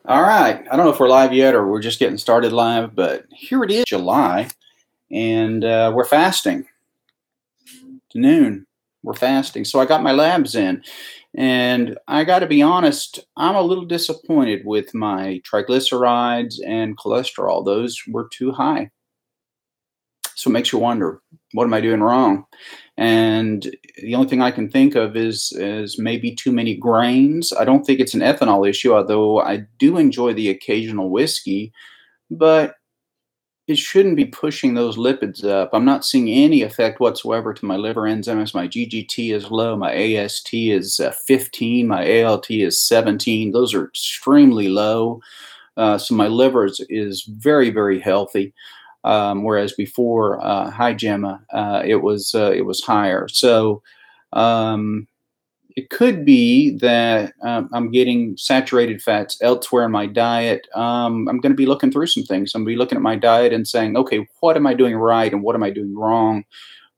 All right. I don't know if we're live yet or we're just getting started live, but here it is, July, and we're fasting to noon. We're fasting. So I got my labs in, and I got to be honest, I'm a little disappointed with my triglycerides and cholesterol. Those were too high. So it makes you wonder, what am I doing wrong? And the only thing I can think of is maybe too many grains. I don't think it's an ethanol issue, although I do enjoy the occasional whiskey, but it shouldn't be pushing those lipids up. I'm not seeing any effect whatsoever to my liver enzymes. My GGT is low. My AST is 15. My ALT is 17. Those are extremely low. So my liver is very, very healthy. Whereas before, hi Gemma, it was higher. So um, it could be that I'm getting saturated fats elsewhere in my diet. I'm going to be looking through some things. I'm going to be looking at my diet and saying, okay, what am I doing right and what am I doing wrong?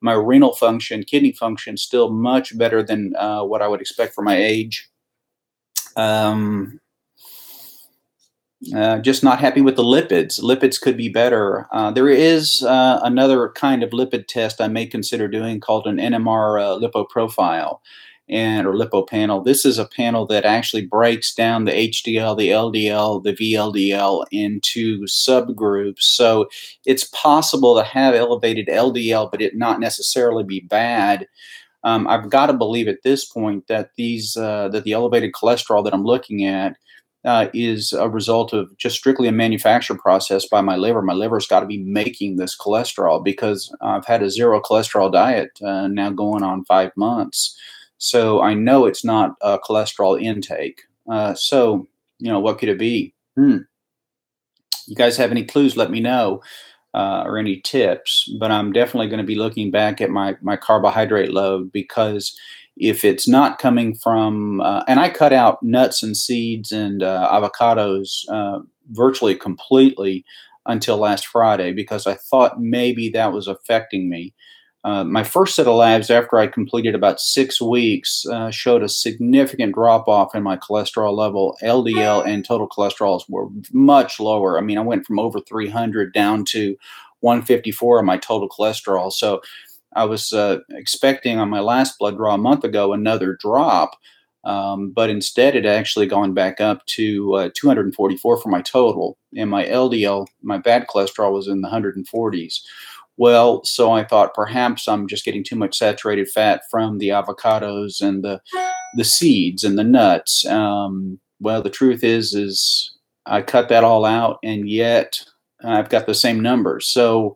My renal function, kidney function, still much better than what I would expect for my age. Just not happy with the lipids. Lipids could be better. There is another kind of lipid test I may consider doing called an NMR lipoprofile or lipo panel. This is a panel that actually breaks down the HDL, the LDL, the VLDL into subgroups. So it's possible to have elevated LDL, but it not necessarily be bad. I've got to believe at this point that that the elevated cholesterol that I'm looking at is a result of just strictly a manufacture process by my liver. My liver's got to be making this cholesterol because I've had a zero cholesterol diet now going on 5 months. So I know it's not a cholesterol intake. What could it be? You guys have any clues? Let me know. Or any tips, but I'm definitely going to be looking back at my carbohydrate load, because if it's not coming from, and I cut out nuts and seeds and avocados virtually completely until last Friday because I thought maybe that was affecting me. My first set of labs after I completed about 6 weeks showed a significant drop off in my cholesterol level. LDL and total cholesterols were much lower. I mean, I went from over 300 down to 154 of my total cholesterol. So I was expecting on my last blood draw a month ago another drop, but instead it actually gone back up to 244 for my total. And my LDL, my bad cholesterol, was in the 140s. Well, so I thought perhaps I'm just getting too much saturated fat from the avocados and the seeds and the nuts. Well, the truth is I cut that all out, and yet I've got the same numbers. So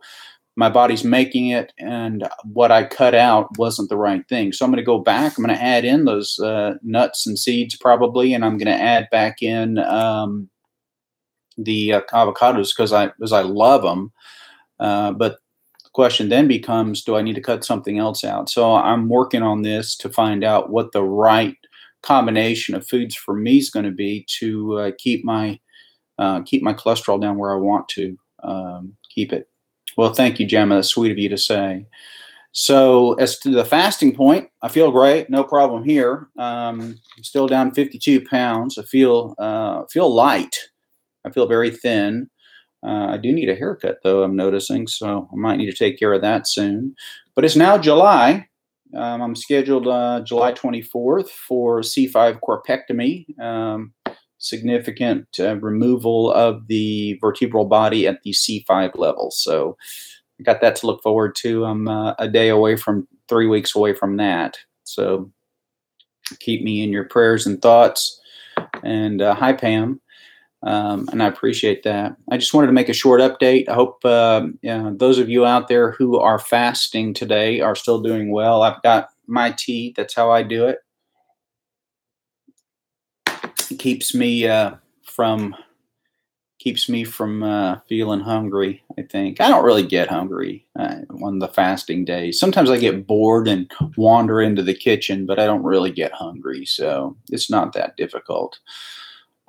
my body's making it, and what I cut out wasn't the right thing. So I'm going to go back. I'm going to add in those nuts and seeds probably, and I'm going to add back in the avocados because I love them. But question then becomes, do I need to cut something else out? So I'm working on this to find out what the right combination of foods for me is going to be to keep my cholesterol down where I want to keep it. Well, thank you, Gemma. That's sweet of you to say. So as to the fasting point, I feel great. No problem here. I'm still down 52 pounds. I feel light. I feel very thin. I do need a haircut, though, I'm noticing, so I might need to take care of that soon. But it's now July. I'm scheduled July 24th for C5 corpectomy, significant removal of the vertebral body at the C5 level. So I got that to look forward to. I'm a day away from 3 weeks away from that. So keep me in your prayers and thoughts. And hi, Pam. And I appreciate that. I just wanted to make a short update. I hope those of you out there who are fasting today are still doing well. I've got my tea. That's how I do it. It keeps me from feeling hungry. I think I don't really get hungry on the fasting days. Sometimes I get bored and wander into the kitchen, but I don't really get hungry. So it's not that difficult.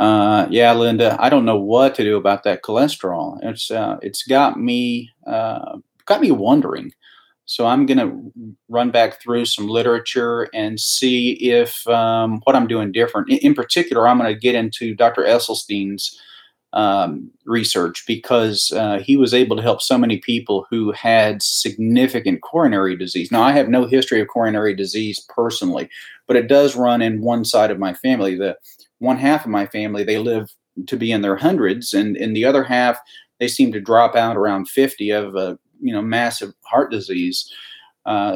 Yeah, Linda, I don't know what to do about that cholesterol. It's got me wondering. So I'm going to run back through some literature and see if what I'm doing different. In particular, I'm going to get into Dr. Esselstyn's research because he was able to help so many people who had significant coronary disease. Now, I have no history of coronary disease personally, but it does run in one side of my family. The one half of my family, they live to be in their hundreds, and in the other half, they seem to drop out around 50 of massive heart disease.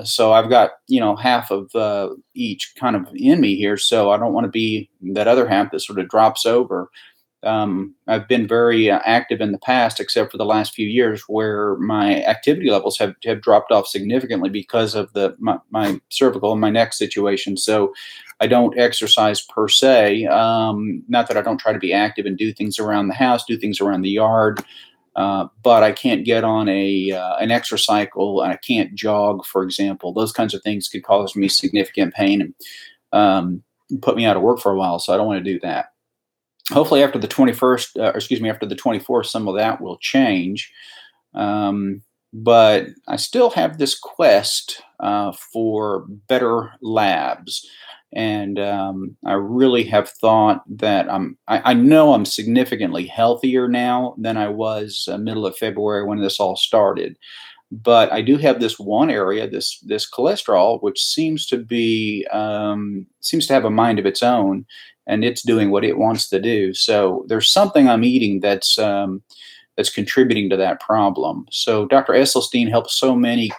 So I've got half of each kind of in me here. So I don't want to be that other half that sort of drops over. I've been very active in the past, except for the last few years, where my activity levels have dropped off significantly because of my cervical and my neck situation. So I don't exercise per se. Not that I don't try to be active and do things around the house, do things around the yard. But I can't get on an exercise cycle, and I can't jog, for example. Those kinds of things could cause me significant pain and put me out of work for a while. So I don't want to do that. Hopefully, after the 21st, after the 24th, some of that will change. But I still have this quest for better labs. And I really have thought that I know I'm significantly healthier now than I was middle of February when this all started. But I do have this one area, this cholesterol, which seems to have a mind of its own, and it's doing what it wants to do. So there's something I'm eating that's contributing to that problem. So Dr. Esselstyn helps so many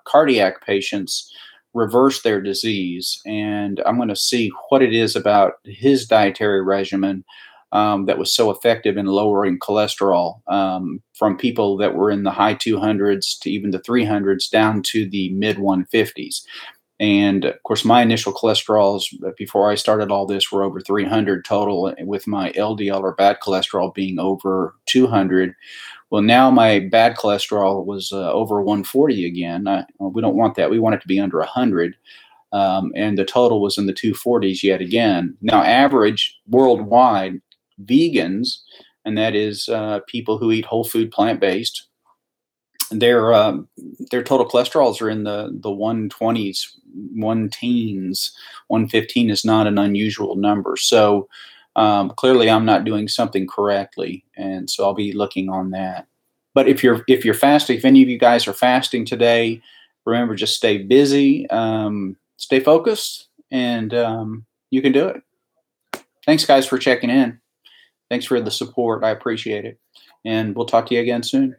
cardiac patients reverse their disease, and I'm going to see what it is about his dietary regimen that was so effective in lowering cholesterol from people that were in the high 200s to even the 300s down to the mid 150s. And of course, my initial cholesterols before I started all this were over 300 total, with my LDL or bad cholesterol being over 200. Well, now my bad cholesterol was over 140 again. We don't want that. We want it to be under 100. And the total was in the 240s yet again. Now, average worldwide vegans, and that is people who eat whole food, plant-based, their total cholesterols are in the 120s, 110s. 115 is not an unusual number. So clearly, I'm not doing something correctly, and so I'll be looking on that. But if you're fasting, if any of you guys are fasting today, remember, just stay busy, stay focused, and you can do it. Thanks, guys, for checking in. Thanks for the support. I appreciate it, and we'll talk to you again soon.